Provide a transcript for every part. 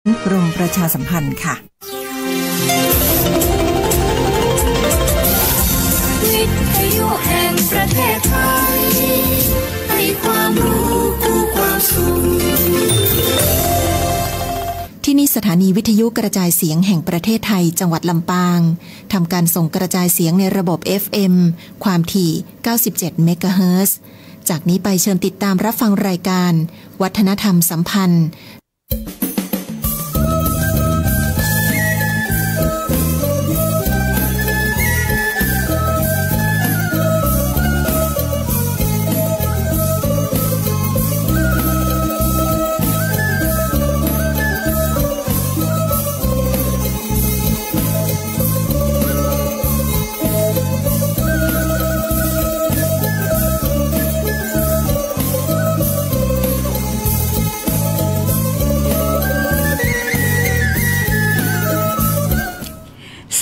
กรมประชาสัมพันธ์ค่ะวิทยุแห่งประเทศไทยให้ความรู้คู่ความสุขที่นี่สถานีวิทยุกระจายเสียงแห่งประเทศไทยจังหวัดลำปางทำการส่งกระจายเสียงในระบบ FM ความถี่ 97 เมกะเฮิรตซ์ จากนี้ไปเชิญติดตามรับฟังรายการวัฒนธรรมสัมพันธ์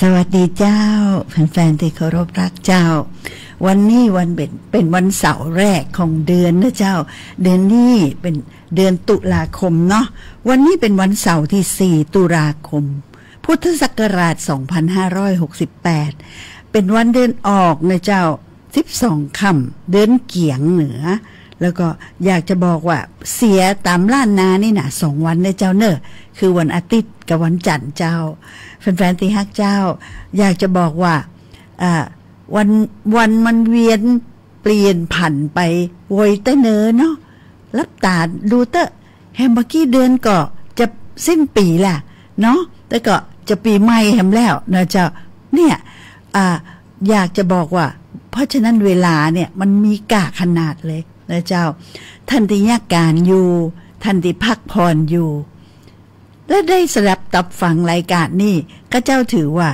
สวัสดีเจ้าแฟนๆที่เคารพรักเจ้าวันนี้วันเป็นวันเสาร์แรกของเดือนนะเจ้าเดือนนี้เป็นเดือนตุลาคมเนาะวันนี้เป็นวันเสาร์ที่4ตุลาคมพุทธศักราช2568เป็นวันเดือนออกนะเจ้า12ค่ำเดือนเกียงเหนือแล้วก็อยากจะบอกว่าเสียตามล้านนานี่นะ2วันนะเจ้าเนอะคือวันอาทิตย์กับวันจันทร์เจ้าแฟนๆที่ฮักเจ้าอยากจะบอกว่าวันมันเวียนเปลี่ยนผันไปโวยเตเนอเนาะรับตาดูเตะแฮมเมื่อกี้เดือนก็จะสิ้นปีแหละเนาะแต่ก็จะปีใหม่แฮมแล้วนะเจ้าเนี่ยอยากจะบอกว่าเพราะฉะนั้นเวลาเนี่ยมันมีกะขนาดเลยนะเจ้าท่านที่ยากการอยู่ท่านที่พักผ่อนอยู่และได้สดับตับฟังรายการนี่ก็เจ้าถือว่า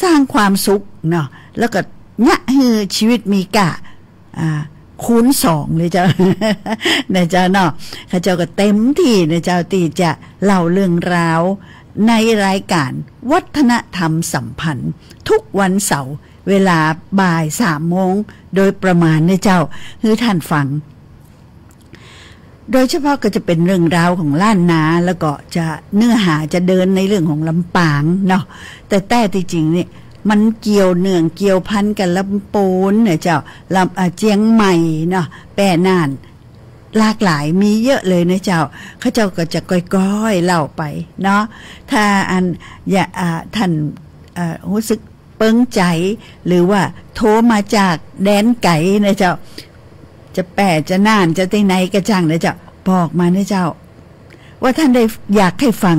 สร้างความสุขเนาะแล้วก็ยะฮือชีวิตมีกะคูณ2เลยเจ้า นะเจ้าเนาะข้าเจ้าก็เต็มที่นะเจ้าที่จะเล่าเรื่องราวในรายการวัฒนธรรมสัมพันธ์ทุกวันเสาร์เวลาบ่าย 3 โมงโดยประมาณนะเจ้าคือท่านฟังโดยเฉพาะก็จะเป็นเรื่องราวของล้านนาแล้วก็จะเนื้อหาจะเดินในเรื่องของลำปางเนาะแต่ที่จริงนี่มันเกี่ยวเนื่องเกี่ยวพันกันลำปูนเนี่ยเจ้าเจียงใหม่เนาะแปรน่านหลากหลายมีเยอะเลยนะเจ้าเขาเจ้าก็จะก้อยๆเล่าไปเนาะถ้าท่านรู้สึกเปิ้งใจหรือว่าโทรมาจากแดนไก่นะเจ้าจะแปะจะน่านจะที่ไหนกระจังนะเจ้าบอกมานะเจ้าว่าท่านได้อยากให้ฟัง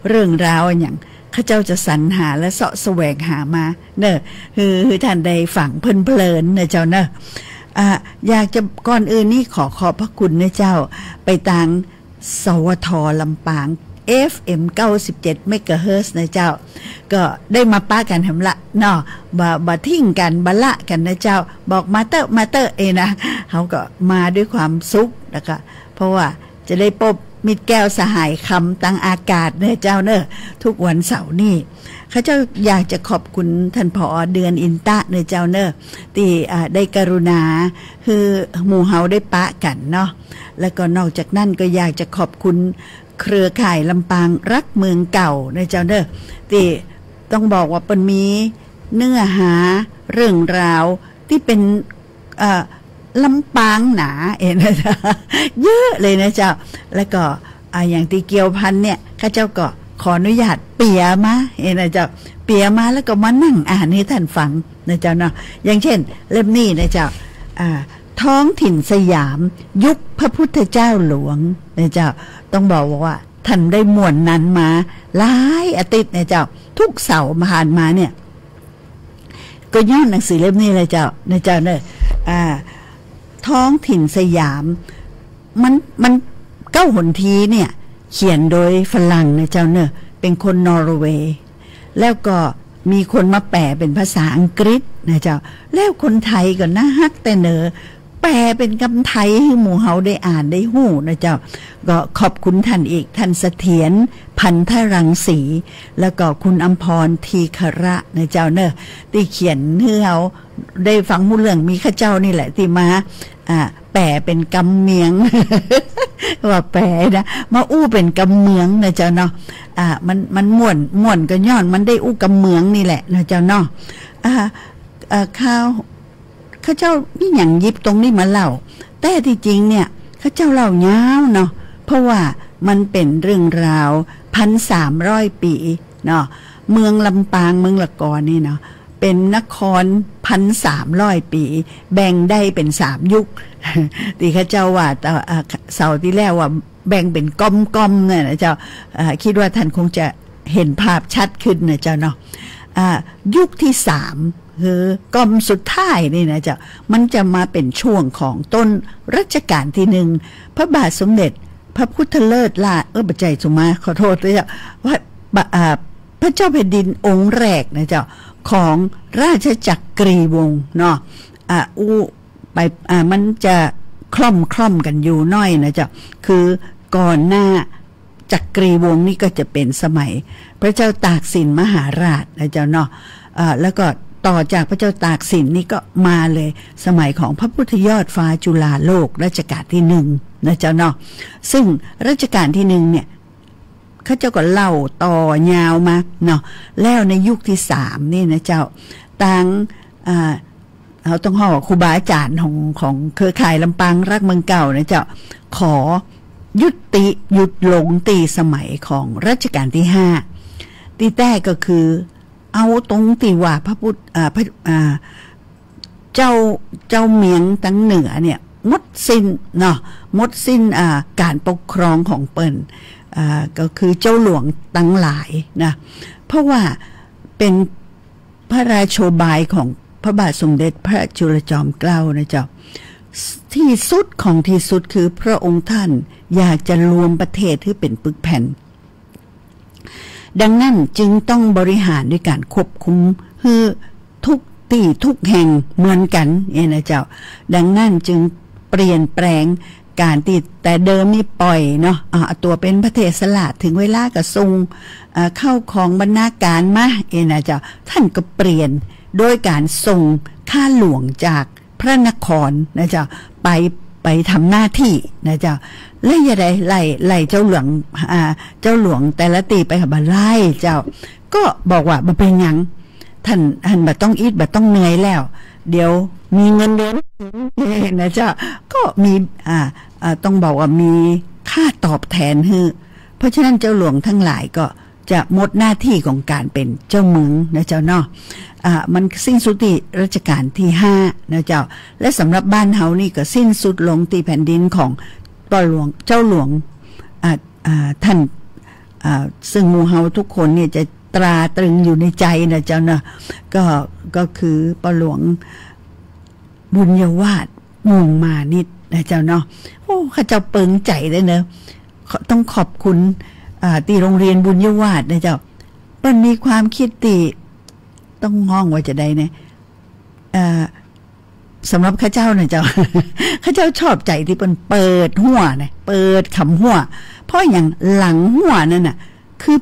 เรื่องราวอย่างข้าเจ้าจะสรรหาและเสาะแสวงหามาเนอะคือท่านได้ฟังเพลินๆนะเจ้าเนอะอยากจะก่อนอื่นนี่ขอบพระคุณนะเจ้าไปทางสวทลำปางFM 97 เมกะเฮิรตซ์นะเจ้าก็ได้มาป้ากันแหมละเนาะบ่ทิ้งกันบ่ละกันนะเจ้าบอกมาเตอร์เองนะเขาก็มาด้วยความสุขนะคะเพราะว่าจะได้พบมิตรแก้วสหายคำตั้งอากาศเนอะเจ้าเนอะทุกวันเสาร์นี่ข้าเจ้าอยากจะขอบคุณท่านผอ.เดือนอินตะเนอะเจ้าเนอะที่ได้กรุณาคือหมู่เฮาได้ปะกันเนาะแล้วก็นอกจากนั้นก็อยากจะขอบคุณเครือข่ายลำปางรักเมืองเก่านะเจ้าเด้อที่ต้องบอกว่าเป็นมีเนื้อหาเรื่องราวที่เป็นลำปางหนานะจ๊ะเยอะเลยนะเจ้าแล้วก็อย่างที่เกี่ยวพันเนี่ยข้าเจ้าก็ขออนุญาตเปียมานะเจ้าเปียมาแล้วก็มานั่งอ่านให้ท่านฟังนะเจ้าเนาะอย่างเช่นเล่มนี้นะเจ้าท้องถิ่นสยามยุคพระพุทธเจ้าหลวงนะเจ้าต้องบอกว่าท่านได้ม่วนนั้นมาหลายอาทิตย์นะเจ้าทุกเสาร์ผ่านมาเนี่ยก็ย้อนหนังสือเล่มนี้เลยเจ้านะเจ้าเนอะท้องถิ่นสยามมันเก้าหนทีเนี่ยเขียนโดยฝรั่งนะเจ้าเนอะเป็นคนนอร์เวย์แล้วก็มีคนมาแปลเป็นภาษาอังกฤษนะเจ้าแล้วคนไทยก็น่าฮักแต่เนอ แปลเป็นคำไทยให้หมู่เฮาได้อ่านได้ฮู้นะเจ้าก็ขอบคุณท่านอีกท่านเสถียรพันธรังสีแล้วก็คุณอำพรทีคระนะเจ้าเนอะที่เขียนให้เฮาได้ฟังมู้เรื่องมีข้าเจ้านี่แหละที่มาแปลเป็นกำเมียง ว่าแปลนะมาอู้เป็นกำเมืองนะเจ้าเนาะมันม่วนก็ย้อนมันได้อู้กำเมืองนี่แหละนะเจ้าเนาะข้าเจ้ามีหยังยิบตรงนี้มาเล่าแต่ที่จริงเนี่ยข้าเจ้าเล่ายาวเนาะเพราะว่ามันเป็นเรื่องราว 1,300 ปีเนาะเมืองลำปางเมืองละกอนี่เนาะเป็นนคร 1,300 ปีแบ่งได้เป็น3ยุคที่ข้าเจ้าว่าเสาร์ที่แล้วว่าแบ่งเป็นก้อมๆเนี่ยนะเจ้าคิดว่าท่านคงจะเห็นภาพชัดขึ้นนะเจ้าเนาะยุคที่3คือก้อมสุดท้ายนี่นะเจ้ามันจะมาเป็นช่วงของต้นรัชกาลที่1พระบาทสมเด็จพระพุทธเลิศล่าบัจจัยสุมาขอโทษด้วยว่าพระเจ้าแผ่นดินองค์แรกนะเจ้าของราชจักรีวงศ์เนาะไปมันจะคล่อมกันอยู่น้อยนะเจ้าคือก่อนหน้าจักรีวงศ์นี่ก็จะเป็นสมัยพระเจ้าตากสินมหาราชนะเจ้าเนาะแล้วก็ต่อจากพระเจ้าตากสินนี่ก็มาเลยสมัยของพระพุทธยอดฟ้าจุฬาโลกรัชกาลที่1นะเจ้าเนาะซึ่งรัชกาลที่1เนี่ยเขาเจ้าก็เล่าต่อยาวมาเนาะแล้วในยุคที่3นี่นะเจ้าต่างเราต้องห่อครูบาอาจารย์ของเครือข่ายลำปางรักเมืองเก่านะเจ้าขอหยุดลงตีสมัยของรัชกาลที่5ตีแต่ก็คือเอาตรงตีว่าพระพุทธเจ้าเมียงตั้งเหนือเนี่ยหมดสิ้นเนาะหมดสิ้นการปกครองของเปิ้นก็คือเจ้าหลวงตั้งหลายนะเพราะว่าเป็นพระราโชบายของพระบาทสมเด็จพระจุลจอมเกล้านะเจ้าที่สุดของที่สุดคือพระองค์ท่านอยากจะรวมประเทศให้เป็นปึกแผ่นดังนั้นจึงต้องบริหารด้วยการควบคุมให้ทุกที่ทุกแห่งเหมือนกันนะเจ้าดังนั้นจึงเปลี่ยนแปลงการติดแต่เดิมนี่ปล่อยเนาะตัวเป็นพระเทศราชถึงเวลากระทรงเข้าของบรรณาการมานะเจ้าท่านก็เปลี่ยนโดยการส่งข้าหลวงจากพระนครนะเจ้าไปทำหน้าที่นะเจ้าและอย่าได้ไล่เจ้าหลวงแต่ละตีไปหาไล่เจ้าก็บอกว่ามันเป็นหยังท่านบัดต้องอิดบัดต้องเหนื่อยแล้วเดี๋ยวมีเงินเดือนนะเจ้าก็มีต้องบอกว่ามีค่าตอบแทนให้เพราะฉะนั้นเจ้าหลวงทั้งหลายก็จะหมดหน้าที่ของการเป็นเจ้าเมืองนะเจ้าเนาะมันสิ้นสุดที่รัชกาลที่5นะเจ้าและสำหรับบ้านเฮานี่ก็สิ้นสุดลงที่แผ่นดินของเจ้าหลวงท่านซึ่งหมู่เฮาทุกคนเนี่ยจะตราตรึงอยู่ในใจนะเจ้าเนาะก็คือปหลวงบุญยวาทมุ่งมานิดนะเจ้าเนาะโอ้ข้าเจ้าเปิงใจเลยเนอะต้องขอบคุณที่โรงเรียนบุญยวาทนะเจ้ามันมีความคิดตีต้องห้องว่าจะได้เนี่ยสำหรับข้าเจ้านะเจ้า ข้าเจ้าชอบใจที่เป็นเปิดหัวนะเปิดคำหัวเพราะอย่างหลังหัวนั่นน่ะคือ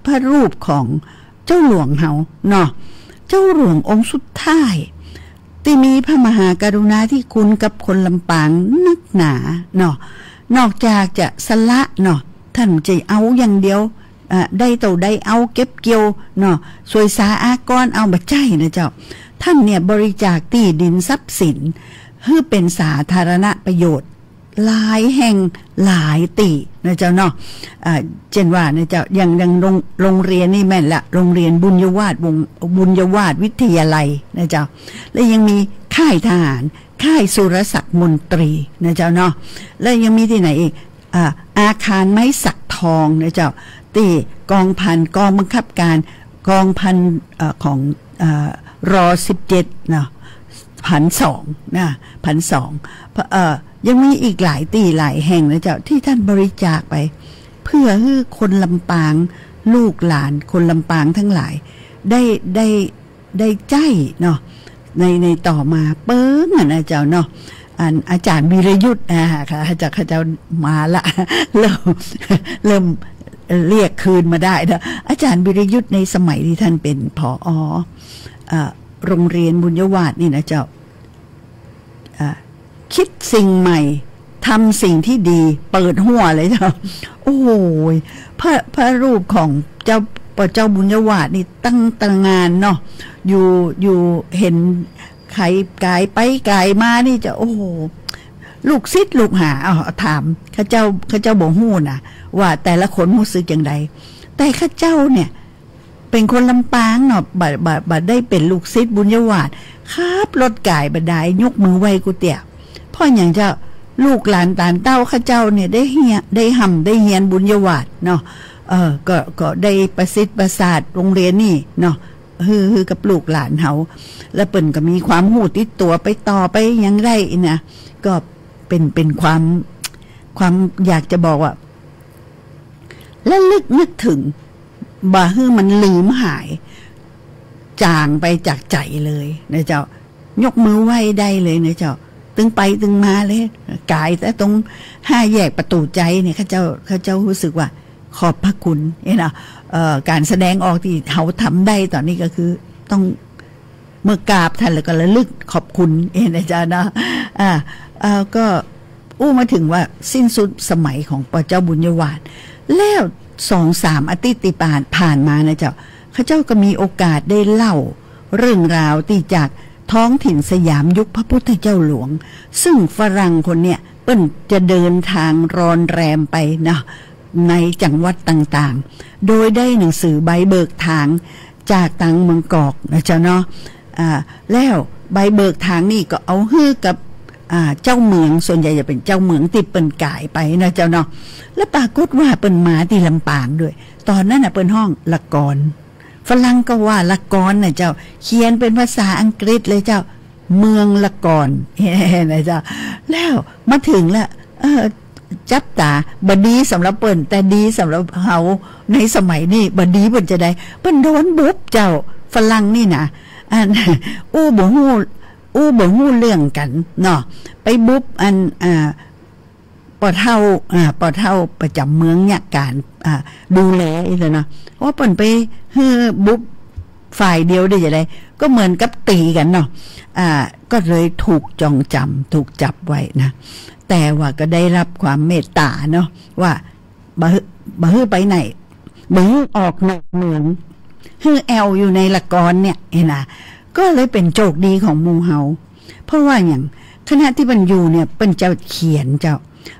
พระรูปของเจ้าหลวงเฮาเนาะเจ้าหลวงองค์สุดท้ายที่มีพระมหากรุณาธิคุณกับคนลำปางนักหนาเนาะนอกจากจะสละเนาะท่านจะเอาอย่างเดียวได้เต่าได้เอาเก็บเกี่ยวเนาะสวยสาอากรเอาบัจใจนะเจ้าท่านเนี่ยบริจาคที่ดินทรัพย์สินเพื่อเป็นสาธารณประโยชน์หลายแห่งหลายตีนะเจ้าเนาะเช่นว่านะเจ้าอย่างโรงเรียนนี่แม่นละโรงเรียนบุญยวาทวิทยาลัยนะเจ้าและยังมีค่ายทหารค่ายสุรศักดิ์มนตรีนะเจ้าเนาะและยังมีที่ไหนอีกอาคารไม้สักทองนะเจ้าที่กองพันกองบังคับการกองพันของร17เนาะ1,200นะ1,200ยังมีอีกหลายตีหลายแห่งนะเจ้าที่ท่านบริจาคไปเพื่อให้คนลำปางลูกหลานคนลำปางทั้งหลายได้ใจเนาะในต่อมาเปิ้งนะเจ้าเนาะ อาจารย์วีรยุทธ์ค่ะเขาจะมาละเริ่มเรียกคืนมาได้นะอาจารย์วีรยุทธ์ในสมัยที่ท่านเป็นผอ.โรงเรียนบุญยวาสนี่นะเจ้าคิดสิ่งใหม่ทำสิ่งที่ดีเปิดหัวเลยเจ้าโอ้ยพระรูปของเจ้าบุญยวาสนี่ตั้งงานเนาะอยู่เห็นไข่กายไปกายมานี่จะโอ้โหลูกศิษย์ลูกหาถามข้าเจ้าบอกฮู้นะว่าแต่ละคนรู้สึกอย่างไรแต่ข้าเจ้าเนี่ยเป็นคนลำปางเนาะบัดได้เป็นลูกศิษย์บุญยวาสครับรถกายบัดได้ยกมือไหว้กูเตี่ยพ่ออย่างเจ้าลูกหลานตานเต้าข้าเจ้าเนี่ยได้เฮียนบุญยวาสเนาะก็ได้ประสิทธิ์ประสาทโรงเรียนนี่เนาะฮือกับลูกหลานเฮาแล้วเปิ่นก็มีความหูติดตัวไปต่อไปยังไรนะก็เป็นความอยากจะบอกว่าและลึกนึกถึงบ่ฮือมันลืมหายจางไปจากใจเลยนะเจ้ายกมือไหว้ได้เลยนะเจ้าตึงไปตึงมาเลยกายแต่ตรง5 แยกประตูใจเนี่ยข้าเจ้ารู้สึกว่าขอบพระคุณนะการแสดงออกที่เขาทำได้ตอนนี้ก็คือต้องเมื่อกราบท่านแล้วก็ระลึกขอบคุณนะจ๊ะนะก็มาถึงว่าสิ้นสุดสมัยของพระเจ้าบุญยวาสแล้ว 2-3 อาทิตย์ที่ผ่านมานะเจ้าข้าเจ้าก็มีโอกาสได้เล่าเรื่องราวที่จากท้องถิ่นสยามยุคพระพุทธเจ้าหลวงซึ่งฝรั่งคนเนี่ยเปิ้นจะเดินทางรอนแรมไปนะในจังหวัดต่างๆโดยได้หนังสือใบเบิกทางจากตังเมืองกอกนะเจ้าเนาะแล้วใบเบิกทางนี่ก็เอาฮื้อกับเจ้าเมืองส่วนใหญ่จะเป็นเจ้าเมืองติดเปิ้นกายไปนะเจ้าเนาะแล้วปรากฏว่าเปิ้นมาที่ลำปางด้วยตอนนั้นน่ะเปิ้นห้องละกรฝรั่งก็ว่าละกรนะเจ้าเขียนเป็นภาษาอังกฤษเลยเจ้าเมืองละกรนะเจ้าแล้วมาถึงแล้วจับตาบดีสำหรับเปิ้นแต่ดีสำหรับเฮาในสมัยนี้บดีเปิ้นจะได้เปิ้นโดนบุบเจ้าฝรั่งนี่นะบ่ฮู้เรื่องกันเนาะไปบุบปอเท่าประจำเมืองเนี่ยการดูแลเลยเนาะว่าเปิ้นไปบุบฝ่ายเดียวได้จะได้ก็เหมือนกับตีกันเนาะก็เลยถูกจองจำถูกจับไว้นะแต่ว่าก็ได้รับความเมตตาเนาะว่าบ่ฮื้อไปไหนบ่ฮื้อออกนอกเมืองฮื้อแอลอยู่ในละกรเนี่ยนะก็เลยเป็นโชคดีของหมู่เฮาเพราะว่าอย่างขณะที่เปิ้นอยู่เนี่ยเปิ้นจะเขียน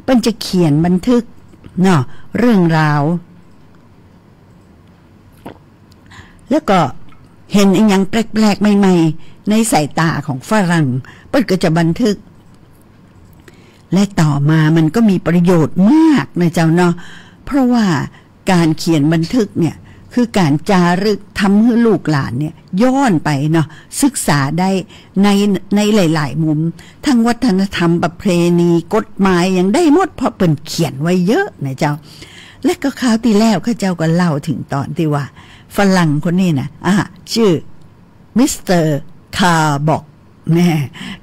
เปิ้นจะเขียนบันทึกเนาะเรื่องราวแล้วก็เห็นอีกอย่างแปลกๆใหม่ๆในสายตาของฝรั่งเปิ้นก็จะบันทึกและต่อมามันก็มีประโยชน์มากนะเจ้าเนาะเพราะว่าการเขียนบันทึกเนี่ยคือการจารึกทำให้ลูกหลานเนี่ยย้อนไปเนาะศึกษาได้ในหลายๆมุมทั้งวัฒนธรรมประเพณีกฎหมายยังได้หมดเพราะเป็นเขียนไว้เยอะนะเจ้าและก็คราวที่แล้วข้าเจ้าก็เล่าถึงตอนที่ว่าฝรั่งคนนี้นะชื่อมิสเตอร์คาร์บอก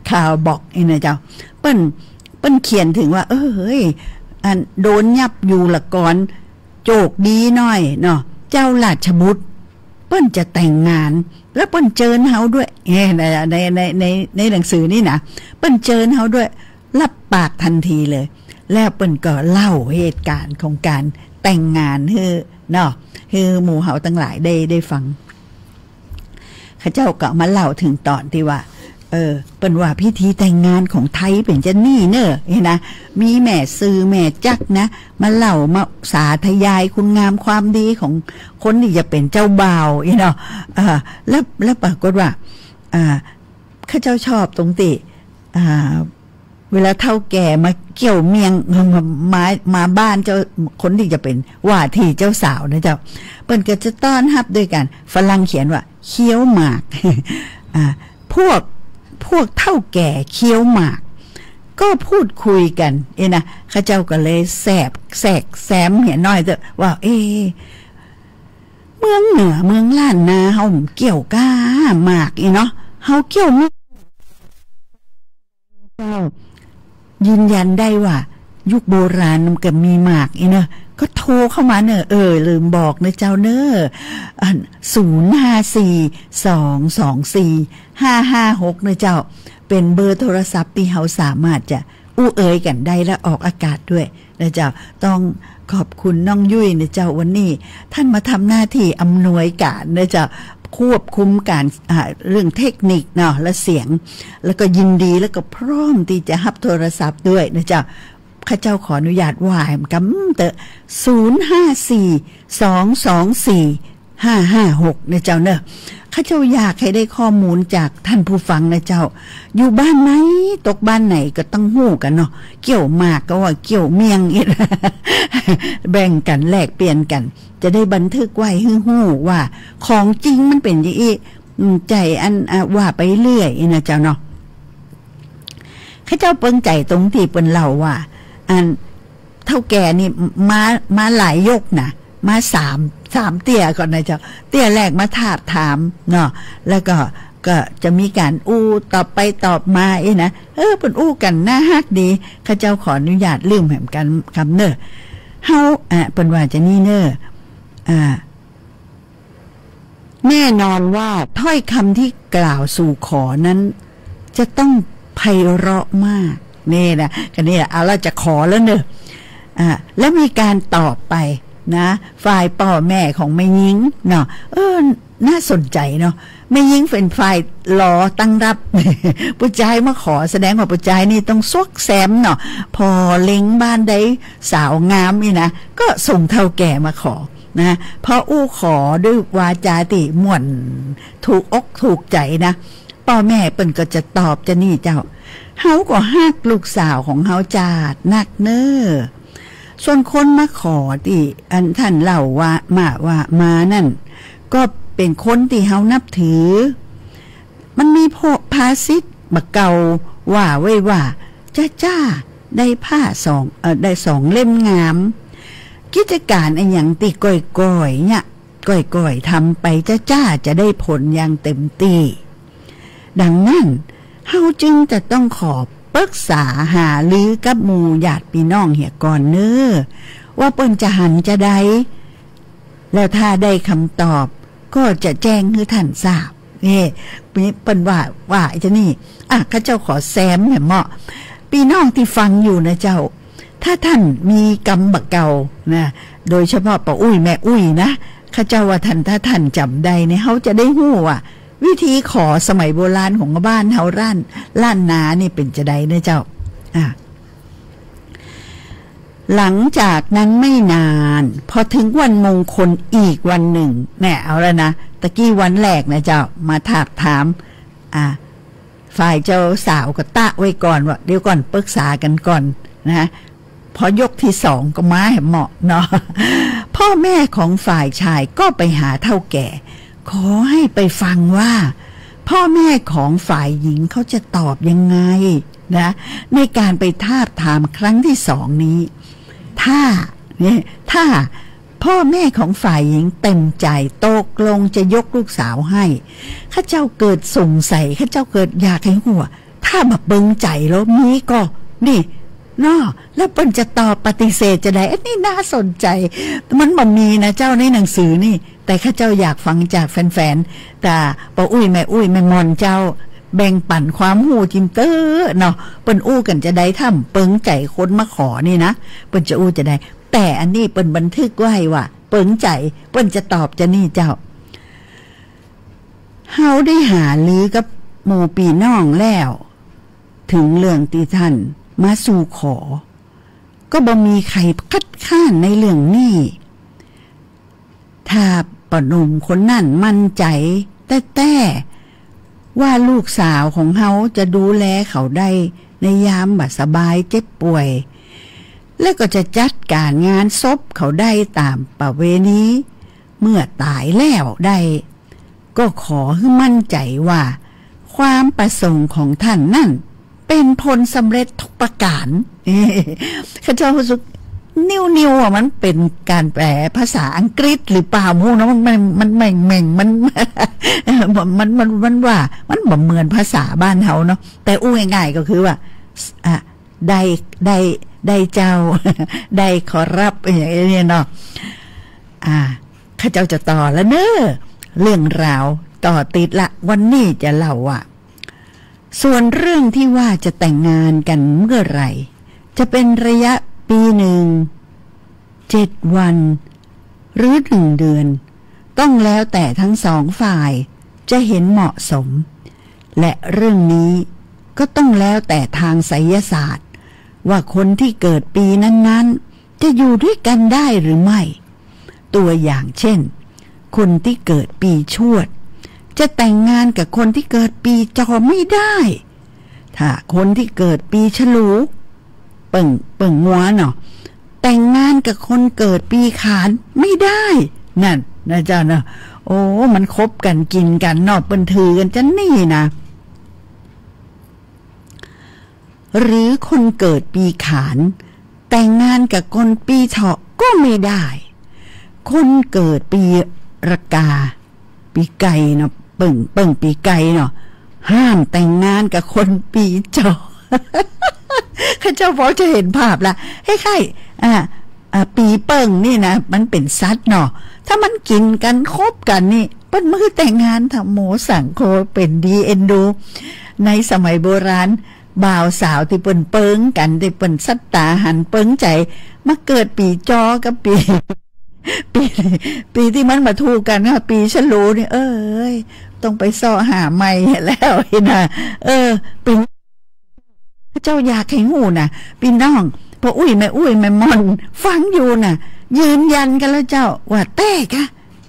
คาร์บอกนี่นะเจ้าเปิ้นเขียนถึงว่าเฮ้ยโดนยับอยู่ละก่อนโจกดีหน่อยเนาะเจ้าราชบุตรเปิ้นจะแต่งงานแล้วเปิ้นเจิญเฮาด้วยในหนังสือนี่นะเปิ้นเจิญเฮาด้วยรับปากทันทีเลยแล้วเปิ้นก็เล่าเหตุการณ์ของการแต่งงานให้เนาะให้หมู่เฮาทั้งหลายได้ฟังข้าเจ้าก็มาเล่าถึงตอนที่ว่าเปิ้นว่าพิธีแต่งงานของไทยเป็นจะนี่เนอะนะมีแม่ซื้อแม่จักนะมาเล่ามาสาธยายคุณงามความดีของคนที่จะเป็นเจ้าบ่าวเนาะแล้วปรากฏว่าข้าเจ้าชอบตรงที่เวลาเฒ่าแก่มาเกี่ยวเมียงมาบ้านเจ้าคนที่จะเป็นว่าที่เจ้าสาวนะเจ้าเปิ้นก็จะต้อนรับด้วยกันฝรั่งเขียนว่าเคี้ยวหมากพวกเฒ่าแก่เคี้ยวหมากก็พูดคุยกันนะข้าเจ้าก็เลยแซมเห็นน้อยเถอะว่าเมืองเหนือเมืองล้านนาเฮาเกี่ยวก้าหมากเนาะเฮาเกี่ยวเจ้า ยืนยันได้ว่ายุคโบราณมันก็มีมากอีเนอะก็โทรเข้ามาเนอะลืมบอกนะเจ้าเนอะ054-224-556นะเจ้าเป็นเบอร์โทรศัพท์ที่เฮาสามารถจะอู้เอ่ยกันได้และออกอากาศด้วยนะเจ้าต้องขอบคุณน้องยุ้ยนะเจ้าวันนี้ท่านมาทำหน้าที่อำนวยการนะเจ้าควบคุมการเรื่องเทคนิคเนาะและเสียงแล้วก็ยินดีแล้วก็พร้อมที่จะรับโทรศัพท์ด้วยนะเจ้าข้าเจ้าขออนุญาตว่าแหมกำเตะ054-224-556นะเจ้าเนอะข้าเจ้าอยากให้ได้ข้อมูลจากท่านผู้ฟังนะเจ้าอยู่บ้านไหนตกบ้านไหนก็ต้องหู้กันเนาะเกี่ยวมากก็ว่าเกี่ยวเมียงอีก แบ่งกันแลกเปลี่ยนกันจะได้บันทึกไว้ให้หู้ว่าของจริงมันเป็นอย่างนี้ใจอันว่าไปเรื่อยนะเจ้าเนาะข้าเจ้าเปิ้งใจตรงที่เปิ้นเล่าว่าอันเท่าแก่นี่มาหลายยกนะมาสามเตี้ยก่อนนะเจ้าเตี้ยแรกมาถามเนาะแล้วก็จะมีการอู้ตอบไปตอบมานะเปิ้นอู้กันน่าฮักดีข้าเจ้าขออนุญาตลืมแหมกันคำเนอะเฮาเปิ้นว่าจะนี่เนอะแน่นอนว่าถ้อยคำที่กล่าวสู่ขอนั้นจะต้องไพเราะมากนี่นะกันนี่เอาเราจะขอแล้วเนอะแล้วมีการตอบไปนะฝ่ายพ่อแม่ของแม่หญิงเนาะน่าสนใจเนาะแม่หญิงเป็นฝ่ายรอตั้งรับผู้ชายมาขอแสดงว่าผู้ชายนี่ต้องซวกแซมเนาะพอเล็งบ้านได้สาวงามนี่นะก็ส่งเท่าแก่มาขอนะพออู้ขอด้วยวาจาติม่วนถูกอกถูกใจนะพ่อแม่เปิ้นก็จะตอบจะนี่เจ้าเฮาก็ฮักลูกสาวของเฮาจาดนักเน้อส่วนคนมาขอที่อันท่านเล่าว่ามานั่นก็เป็นคนที่เฮานับถือมันมีภาษิตบักเก่าว่าไว้ว่าจ้าได้ผ้าได้2เล่มงามกิจการไอ้หยังติก้อยๆเนี่ยก้อยๆทำไปจ้าจะได้ผลอย่างเต็มที่ดังนั้นเฮาจึงจะต้องขอปรึกษาหาลือกับหมู่ญาติพี่น้องเหี่ยก่อนเน้อว่าเปิ้นจะหันจะใดแล้วถ้าได้คำตอบก็จะแจ้งให้ท่านทราบนี่เปิ้นว่าจะนี่ข้าเจ้าขอแซมแหมเหมาะพี่น้องที่ฟังอยู่นะเจ้าถ้าท่านมีกรรมบักเก่านะโดยเฉพาะป้าอุ้ยแม่อุ้ยนะข้าเจ้าว่าท่านถ้าท่านจำได้เนี่ยเขาจะได้ฮู้ว่าวิธีขอสมัยโบราณของบ้านเฮาล้านนานี่เป็นจะใดนะเจ้าหลังจากนั้นไม่นานพอถึงวันมงคลอีกวันหนึ่งแน่เอาแล้วนะตะกี้วันแรกนะเจ้ามาถามฝ่ายเจ้าสาวก็ตะไว้ก่อนว่าเดี๋ยวก่อนปรึกษากันก่อนนะพอยกที่2ก็มาให้เหมาะเนาะพ่อแม่ของฝ่ายชายก็ไปหาเฒ่าแก่ขอให้ไปฟังว่าพ่อแม่ของฝ่ายหญิงเขาจะตอบยังไงนะในการไปทาบทามครั้งที่2นี้ถ้าพ่อแม่ของฝ่ายหญิงเต็มใจตกลงจะยกลูกสาวให้ข้าเจ้าเกิดสงสัยข้าเจ้าเกิดอยากให้หัวถ้าแบบเบิ่งใจแล้วนี้ก็นี่เนาะแล้วเปิ้นจะตอบปฏิเสธจะได้อันนี้น่าสนใจมันบ่มีนะเจ้าในหนังสือนี่แต่ข้าเจ้าอยากฟังจากแฟนๆแต่ป้าอุ้ยแม่อุ้ยแม่มอนเจ้าแบ่งปันความหูจิมเตอร์เนาะเปิ้นอู้กันจะได้ทำเปิงใจคนมาขอนี่นะเปิ้นจะอู้จะได้แต่อันนี้เปิ้นบันทึกไว้ว่าเปิงใจเปิ้นจะตอบจะนี่เจ้าเฮาได้หาลือกับหมู่พี่น้องแล้วถึงเรื่องที่ท่านมาสู่ขอก็บ่มีใครคัดค้านในเรื่องนี้ถ้าปะหนุ่มคนนั่นมั่นใจแต่ว่าลูกสาวของเฮาจะดูแลเขาได้ในยามบ่สบายเจ็บป่วยและก็จะจัดการงานศพเขาได้ตามประเวณีเมื่อตายแล้วได้ก็ขอให้มั่นใจว่าความประสงค์ของท่านนั่นเป็นผลสำเร็จทุกประการข้าเจ้ารู้สึกนิ้วอ่ะมันเป็นการแปลภาษาอังกฤษหรือเปล่ามูนะมันว่ามันบ่เหมือนภาษาบ้านเฮาเนาะแต่อู้ง่ายๆก็คือว่า ได้เจ้า ได้ขอรับอย่างนี้เนาะข้าเจ้าจะต่อแล้วเนอะเรื่องราวต่อติดละวันนี้จะเล่าว่าส่วนเรื่องที่ว่าจะแต่งงานกันเมื่อไหร่จะเป็นระยะปีหนึ่ง7 วันหรือ1 เดือนต้องแล้วแต่ทั้งสองฝ่ายจะเห็นเหมาะสมและเรื่องนี้ก็ต้องแล้วแต่ทางไสยศาสตร์ว่าคนที่เกิดปีนั้นๆจะอยู่ด้วยกันได้หรือไม่ตัวอย่างเช่นคนที่เกิดปีชวดจะแต่งงานกับคนที่เกิดปีจอไม่ได้ถ้าคนที่เกิดปีฉลูเปิ่งงัวเนาะแต่งงานกับคนเกิดปีขานไม่ได้นั่นนะเจ้าเนาะโอ้มันคบกันกินกันเนาะเปิ้นถือกันจะนี่นะหรือคนเกิดปีขานแต่งงานกับคนปีเถาะก็ไม่ได้คนเกิดปีรากาปีไก่เนาะเปิ่งปีไก่เนาะห้ามแต่งงานกับคนปีจอ ข้าเจ้าพอจะเห็นภาพละคล้ายๆปีเปิ่งนี่นะมันเป็นสัตว์เนาะถ้ามันกินกันคบกันนี่เปิ้นมือแต่งงานทำโมสังโคเป็นดีเอ็นดูในสมัยโบราณบ่าวสาวที่เปิ้นเปิงกันที่เปิ้นสัตตาหันเปิงใจมาเกิดปีจอกับปีที่มันมาถูกกันค่ะปีฉลูนี่ต้องไปซ้อหาใหม่แล้วนะปีเจ้าอยากให้หูนะพี่น้องพอแม่มอนฟังอยู่นะยืนยันกันแล้วเจ้าว่าแต้กะ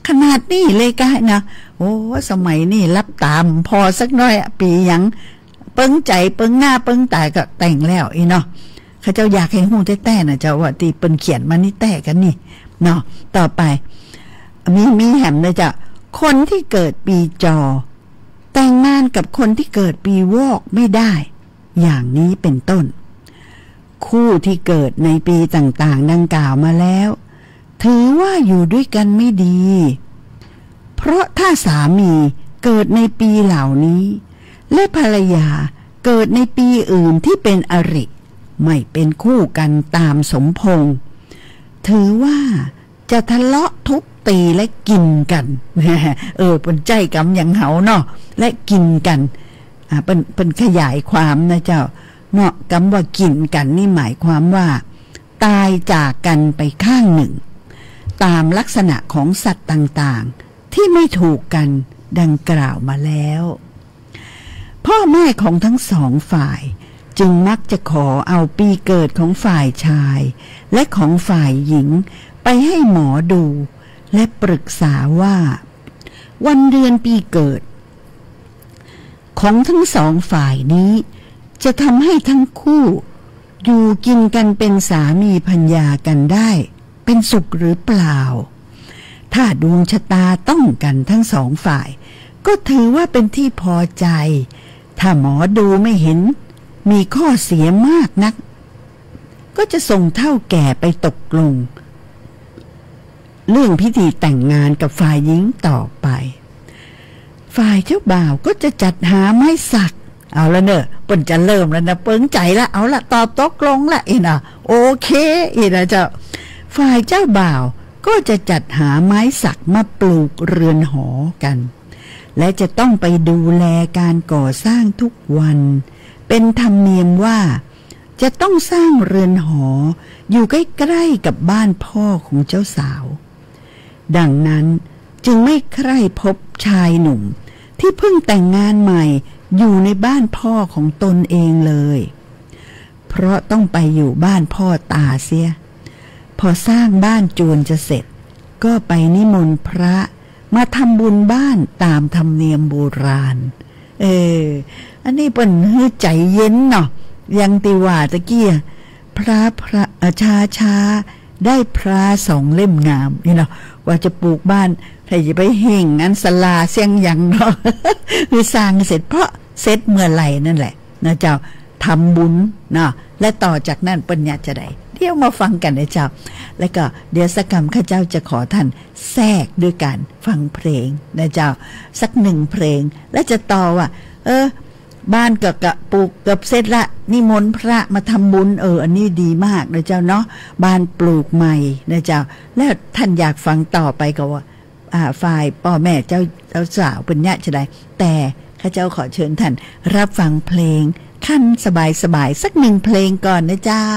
ขนาดนี้เลยกะนะโอ้สมัยนี้รับตามพอสักน้อยปียังเปิ้งใจเปิ้งหน้าเปิ้งตายก็แต่งแล้วเนาะข้าเจ้าอยากให้หูแต้ๆนะเจ้าว่าตีเปิ้นเขียนมานี่แต้กันนี่เนาะต่อไปมีแหมเลยจ้ะคนที่เกิดปีจอแต่งงานกับคนที่เกิดปีวอกไม่ได้อย่างนี้เป็นต้นคู่ที่เกิดในปีต่างๆดังกล่าวมาแล้วถือว่าอยู่ด้วยกันไม่ดีเพราะถ้าสามีเกิดในปีเหล่านี้และภรรยาเกิดในปีอื่นที่เป็นอริไม่เป็นคู่กันตามสมพงษ์ถือว่าจะทะเลาะทุบตีและกินกันเป็นใจกำอย่างเหาเนาะและกินกันเป็นขยายความนะเจ้าเนาะคำว่ากินกันนี่หมายความว่าตายจากกันไปข้างหนึ่งตามลักษณะของสัตว์ต่างๆที่ไม่ถูกกันดังกล่าวมาแล้วพ่อแม่ของทั้งสองฝ่ายจึงมักจะขอเอาปีเกิดของฝ่ายชายและของฝ่ายหญิงไปให้หมอดูและปรึกษาว่าวันเดือนปีเกิดของทั้งสองฝ่ายนี้จะทำให้ทั้งคู่อยู่กินกันเป็นสามีภรรยากันได้เป็นสุขหรือเปล่าถ้าดวงชะตาต้องกันทั้งสองฝ่ายก็ถือว่าเป็นที่พอใจถ้าหมอดูไม่เห็นมีข้อเสียมากนักก็จะส่งเฒ่าแก่ไปตกลงเรื่องพิธีแต่งงานกับฝ่ายหญิงต่อไปฝ่ายเจ้าบ่าวก็จะจัดหาไม้สักเอาละเนอะเปิ้นจะเริ่มแล้วนะเปิ้งใจละเอาละตอบตกลงละนะโอเคนะเจ้าฝ่ายเจ้าบ่าวก็จะจัดหาไม้สักมาปลูกเรือนหอกันและจะต้องไปดูแลการก่อสร้างทุกวันเป็นธรรมเนียมว่าจะต้องสร้างเรือนหออยู่ใกล้ๆกับบ้านพ่อของเจ้าสาวดังนั้นจึงไม่ใคร่พบชายหนุ่มที่เพิ่งแต่งงานใหม่อยู่ในบ้านพ่อของตนเองเลยเพราะต้องไปอยู่บ้านพ่อตาเสียพอสร้างบ้านจวนจะเสร็จก็ไปนิมนต์พระมาทำบุญบ้านตามธรรมเนียมโบราณอันนี้เป็นใจเย็นเนาะยังติว่าตะเกียพระชาได้พระ2 เล่มงามนี่เนาะว่าจะปลูกบ้านใครจะไปเห่งอันศาลาเสียงยังเนาะคือสร้างเสร็จเพราะเสร็จเมื่อไหร่นั่นแหละนะเจ้าทำบุญเนาะและต่อจากนั้นปัญญาจะได้เดี๋ยวมาฟังกันนะเจ้าแล้วก็เดี๋ยวสักคำข้าเจ้าจะขอท่านแทรกด้วยการฟังเพลงนะเจ้าสัก1 เพลงและจะต่อว่า บ้านก็ปลูกกับเสร็จละนิมนต์พระมาทำบุญอันนี้ดีมากนะเจ้าเนาะบ้านปลูกใหม่นะเจ้าแล้วท่านอยากฟังต่อไปก็ว่าฝ่ายพ่อแม่เจ้าสาวเป็นญาติจะได้แต่ข้าเจ้าขอเชิญท่านรับฟังเพลงขั้นสบายๆสักหนึ่งเพลงก่อนนะเจ้า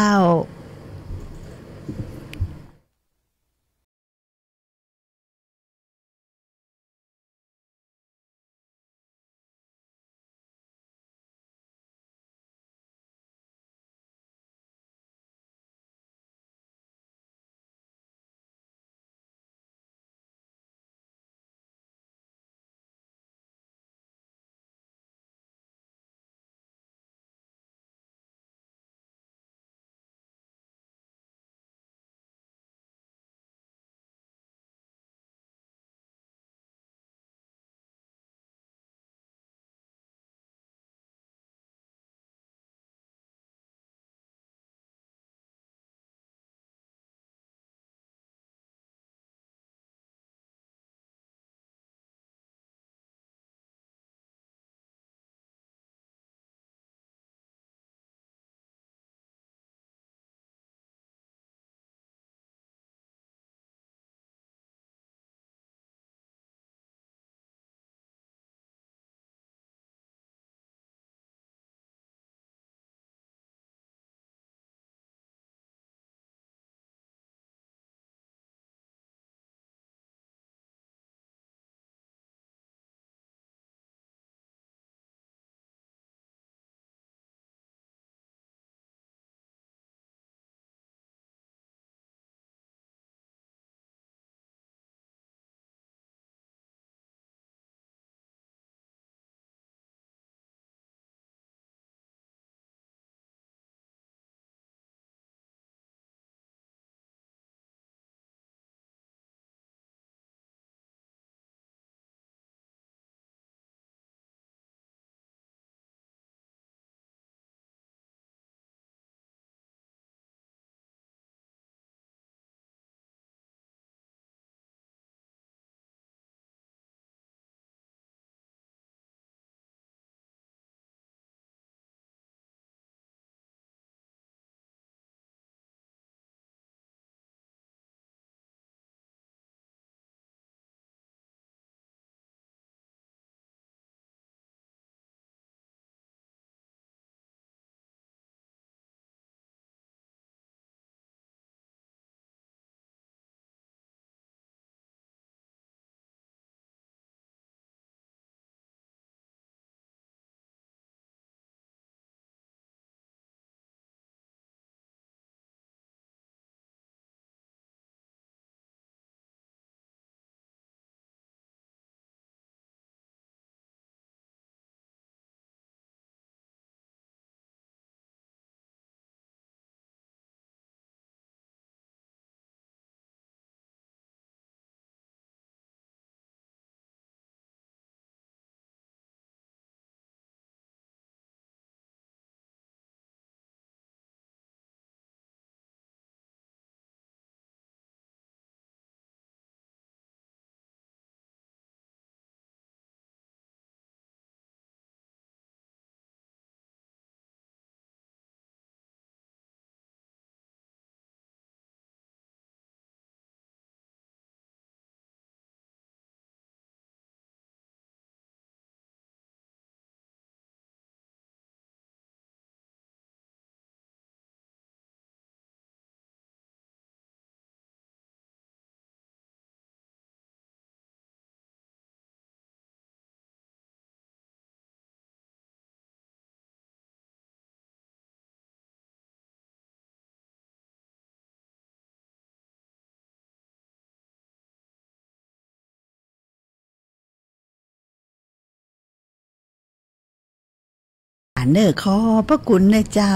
เนอขอพระคุณนะเจ้า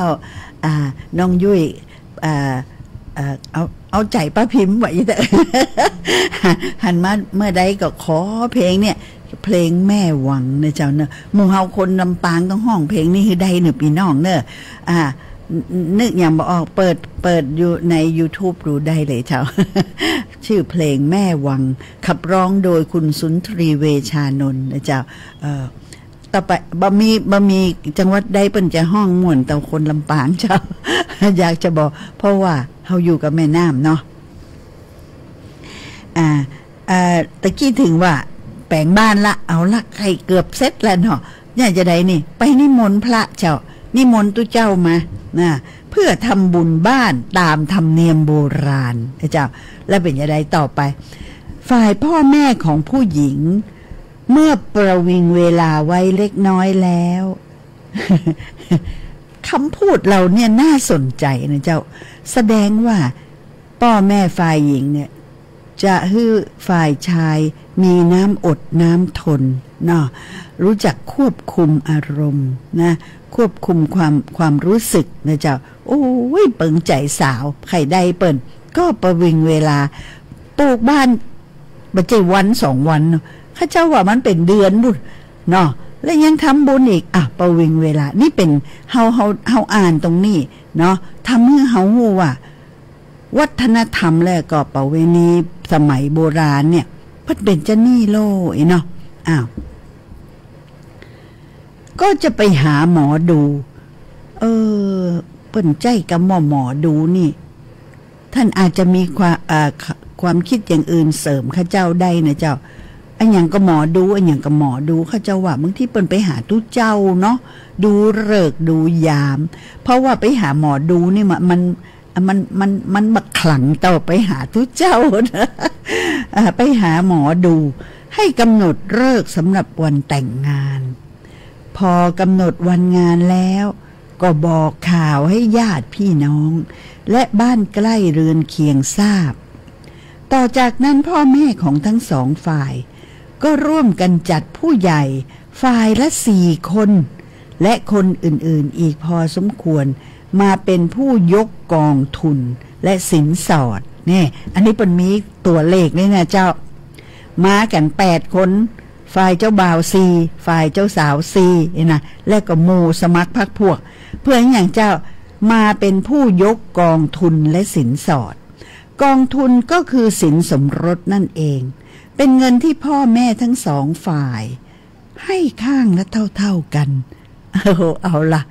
น้องยุ้ยเอาใจป้าพิมพ์ไว้แต่ หันมาเมื่อใดก็ขอเพลงเนี่ยเพลงแม่หวังนะเจ้าเนอะหมู่เฮาคนลำปางต้องห้องเพลงนี้คือใดเนอะพี่น้องเนอะนึกอย่างบอกออกเปิดอยู่ใน YouTube ดูได้เลยเจ้า ชื่อเพลงแม่วังขับร้องโดยคุณสุนทรีเวชานนท์นะเจ้า ต่อไปบ่มีจังหวัดใดเปิ้นจะห้องม่วนแต่คนลำปางเจ้า อยากจะบอกเพราะว่าเฮาอยู่กับแม่น้ำเนาะตะกี้ถึงว่าแปลงบ้านละเอาละใครเกือบเสร็จแล้วเนาะอยากจะได้นี่ไปนิมนต์พระเจ้านิมนต์ตุเจ้ามานะเพื่อทำบุญบ้านตามธรรมเนียมโบราณเจ้าแล้วเป็นยังไงต่อไปฝ่ายพ่อแม่ของผู้หญิงเมื่อประวิงเวลาไว้เล็กน้อยแล้ว คำพูดเราเนี่ยน่าสนใจนะเจ้าแสดงว่าพ่อแม่ฝ่ายหญิงเนี่ยจะให้ฝ่ายชายมีน้ำอดน้ำทนเนาะรู้จักควบคุมอารมณ์นะควบคุมความรู้สึกนะเจ้าโอ้ยเปิงใจสาวใครได้เปิ่นก็ประวิงเวลาปลูกบ้านบัจจัยวัน2 วันข้าเจ้าว่ามันเป็นเดือนบุญเนาะแล้วยังทำบุญอีกประวิงเวลานี่เป็นเฮาอ่านตรงนี้เนาะทำให้เฮาฮู้ว่าวัฒนธรรมและก็ประเวณีสมัยโบราณเนี่ยเพิ่นเป็นจะนี่โลเนาะก็จะไปหาหมอดูเปิ้นใจกับหมอดูนี่ท่านอาจจะมีความคิดอย่างอื่นเสริมข้าเจ้าได้นะเจ้าอันอย่างก็หมอดูอันอย่างก็หมอดูข้าเจ้าว่าบางทีเปิ้นไปหาตู้เจ้าเนาะดูฤกษ์ดูยามเพราะว่าไปหาหมอดูนี่มันบักขลังต่อไปหาทุกเจ้านะไปหาหมอดูให้กำหนดฤกษ์สำหรับวันแต่งงานพอกำหนดวันงานแล้วก็บอกข่าวให้ญาติพี่น้องและบ้านใกล้เรือนเคียงทราบต่อจากนั้นพ่อแม่ของทั้งสองฝ่ายก็ร่วมกันจัดผู้ใหญ่ฝ่ายละ4 คนและคนอื่นๆอีกพอสมควรมาเป็นผู้ยกกองทุนและสินสอดนี่อันนี้เป็นมีตัวเลขนี่นะเจ้ามากัน8 คนฝ่ายเจ้าบ่าว4ฝ่ายเจ้าสาว4นะและก็หมู่สมัครพรรคพวกเพื่ออย่างเจ้ามาเป็นผู้ยกกองทุนและสินสอดกองทุนก็คือสินสมรสนั่นเองเป็นเงินที่พ่อแม่ทั้ง2 ฝ่ายให้ข้างละเท่าๆกันเอาล่ะ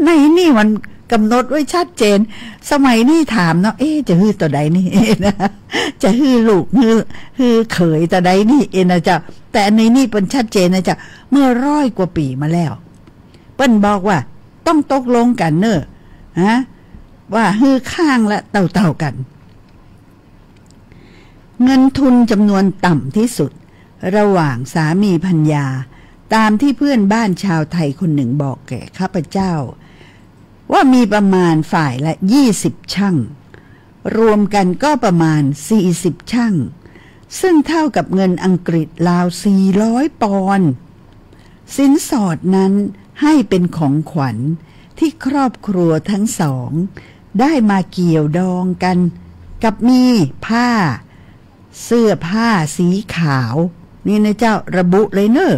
ในนี่มันกำหนดไว้ชัดเจนสมัยนี้ถามเนาะจะฮื้อตัวใดนี่นะจะฮื้อลูกฮื้อเขยตัวใดนี่นะจ๊ะแต่อันนี้เป็นชัดเจนนะจ๊ะเมื่อ100 กว่าปีมาแล้วเปิ้นบอกว่าต้องตกลงกันเนอะว่าฮื้อข้างละเต่ากันเงินทุนจำนวนต่ำที่สุดระหว่างสามีภรรยาตามที่เพื่อนบ้านชาวไทยคนหนึ่งบอกแก่ข้าพเจ้าว่ามีประมาณฝ่ายละ20 ชั่งรวมกันก็ประมาณ40 ชั่งซึ่งเท่ากับเงินอังกฤษราว400 ปอนด์สินสอดนั้นให้เป็นของขวัญที่ครอบครัวทั้งสองได้มาเกี่ยวดองกันกับมีผ้าเสื้อผ้าสีขาวนี่นะเจ้าระบุเลยเนอะ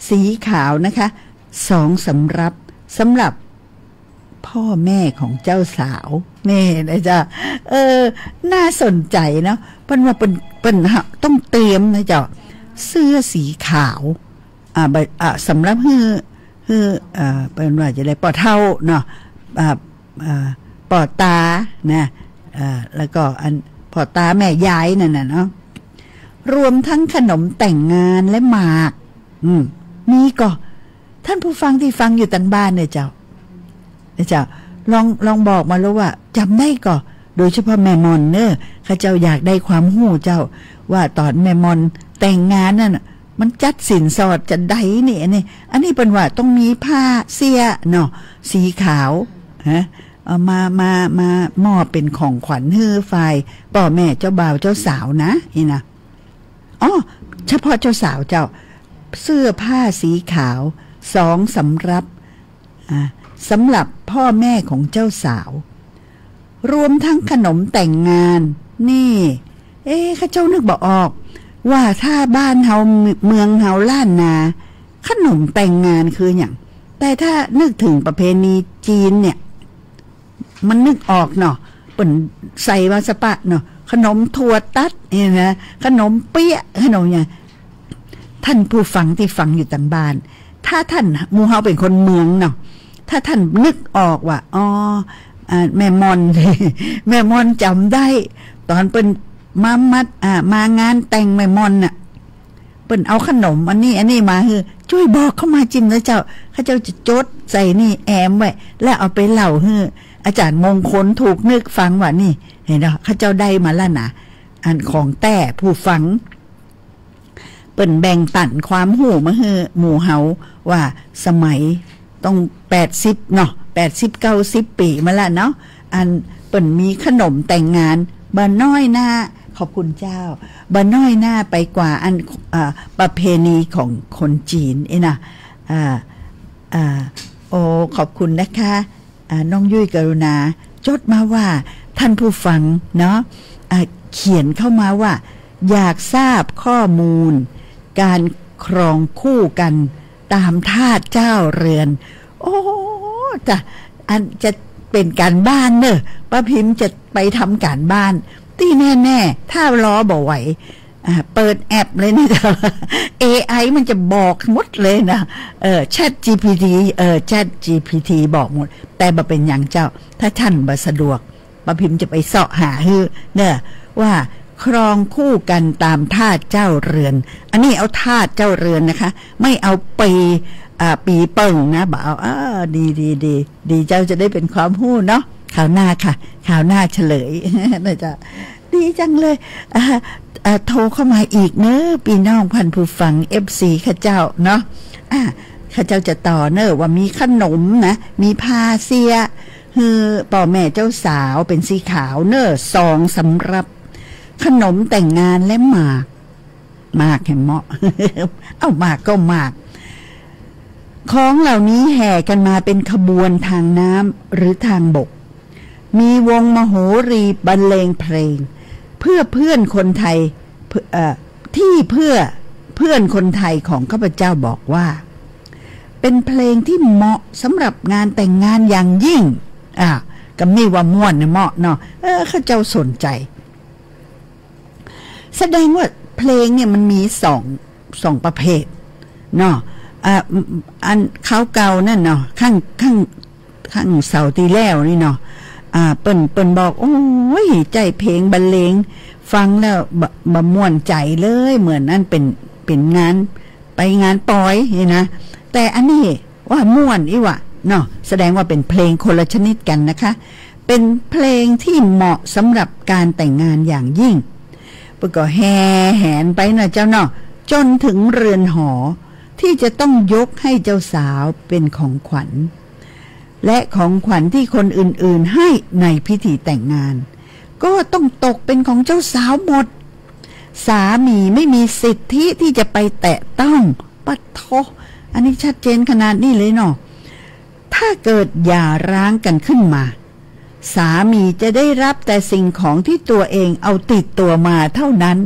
สีขาวนะคะ2 สำหรับพ่อแม่ของเจ้าสาวนี่นะจ๊ะน่าสนใจเนาะเปิ้นว่าเปิ้นต้องเตรียมนะจ๊ะเสื้อสีขาวสำหรับเปิ้นว่าจะได้ปอเท่าเนาะปอตานะแล้วก็อันปอตาแม่ยายนั่นน่ะเนาะรวมทั้งขนมแต่งงานและหมากนี่ก็ท่านผู้ฟังที่ฟังอยู่ต่างบ้านเนี่ยเจ้าลองบอกมาแล้วว่าจำได้ก่อโดยเฉพาะแม่มอนเนอะข้าเจ้าอยากได้ความหู้เจ้าว่าตอนแม่มอนแต่งงานนั่นมันจัดสินสอดจะได้นี่อันนี้เป็นว่าต้องมีผ้าเสียเนาะสีขาวเอามามอบเป็นของขวัญให้ฝ่ายพ่อแม่เจ้าบ่าวเจ้าสาวนะนี่นะเฉพาะเจ้าสาวเจ้าเสื้อผ้าสีขาว2 สำหรับพ่อแม่ของเจ้าสาวรวมทั้งขนมแต่งงานนี่ข้าเจ้านึกบอกออกว่าถ้าบ้านเฮาเมืองเฮาล้านนาขนมแต่งงานคืออย่างแต่ถ้านึกถึงประเพณีจีนเนี่ยมันนึกออกเนาะเปิ่นใส่มาสปะเนาะขนมถั่วตัดนี่นะขนมเปี๊ยะขนมอย่างท่านผู้ฟังที่ฟังอยู่ต่างบ้าน ถ้าท่านหมู่เฮาเป็นคนเมืองเนาะถ้าท่านนึกออกว่าอ๋อแม่มอน แม่มอนจำได้ตอนเป็นมางานแต่งแม่มอนน่ะเปิ้นเอาขนมอันนี้มาคือช่วยบอกเข้ามาจิ้มนะเจ้าเขาเจ้าจะจดใส่นี่แอมไว้แล้วเอาไปเล่าให้อาจารย์มงคลถูกนึกฟังว่านี่เห็นเนาะเขาเจ้าได้มาแล้วนะอันของแต่ผู้ฟังเปิ้นแบ่งปันความรู้มาให้หมู่เฮาว่าสมัยต้อง80เนาะ80 90ปีมาแล้วเนาะอันเปิ้นมีขนมแต่งงานบ่น้อยหน้าขอบคุณเจ้าบ่น้อยหน้าไปกว่าอันประเพณีของคนจีนนะโอ้ขอบคุณนะคะน้องยุ้ยกรุณาจดมาว่าท่านผู้ฟังเนาะเขียนเข้ามาว่าอยากทราบข้อมูลการครองคู่กันตามทาสเจ้าเรือนโอ้จ้ะอันจะเป็นการบ้านเนอะป้าพิมพ์จะไปทำการบ้านที่แน่ๆถ้ารอบ่ไหวเปิดแอปเลยนะจ๊ะ AI มันจะบอกหมดเลยนะChat GPT บอกหมดแต่บ่เป็นอย่างเจ้าถ้าท่านบ่สะดวกป้าพิมพ์จะไปเสาะหาฮื้อเด้อว่าครองคู่กันตามทาสเจ้าเรือนอันนี้เอาทาสเจ้าเรือนนะคะไม่เอาปีเปิ่งนะบ่เอาดีเจ้าจะได้เป็นความรู้เนาะข่าวหน้าค่ะข่าวหน้าเฉลยนะจ๊ะดีจังเลยโทรเข้ามาอีกเนอะพี่น้องพันผู้ฟัง FC ข้าเจ้าเนาะข้าเจ้าจะต่อเนอะว่ามีขนมนะมีพาเสียคือป่อแม่เจ้าสาวเป็นสีขาวเนอะซองสำหรับขนมแต่งงานและหมากแห่งเหมาะ เอาหมากก็หมากของเหล่านี้แห่กันมาเป็นขบวนทางน้ำหรือทางบกมีวงมโหรีบรรเลงเพลงเพื่อนคนไทยที่เพื่อนคนไทยของข้าพเจ้าบอกว่าเป็นเพลงที่เหมาะสำหรับงานแต่งงานอย่างยิ่งก็มีว่าม่วนเหมาะเนาะข้าเจ้าสนใจแสดงว่าเพลงเนี่ยมันมีสองประเภทเนาะอันเขาเก่านั่นเนาะข้างเสาตีแล้วนี่เนาะเปิ้นบอกโอ้ยใจเพลงบรรเลงฟังแล้วบ่ม่วนใจเลยเหมือนนั่นเป็นงานไปงานปอยนี่นะแต่อันนี้ว่าม่วนอีวะเนาะแสดงว่าเป็นเพลงคนละชนิดกันนะคะเป็นเพลงที่เหมาะสำหรับการแต่งงานอย่างยิ่งเปิ้นก็แหนไปนะเจ้าเนาะจนถึงเรือนหอที่จะต้องยกให้เจ้าสาวเป็นของขวัญและของขวัญที่คนอื่นๆให้ในพิธีแต่งงานก็ต้องตกเป็นของเจ้าสาวหมดสามีไม่มีสิทธิที่จะไปแตะต้องปัดโทอันนี้ชัดเจนขนาดนี้เลยเนาะถ้าเกิดหย่าร้างกันขึ้นมาสามีจะได้รับแต่สิ่งของที่ตัวเองเอาติดตัวมาเท่านั้น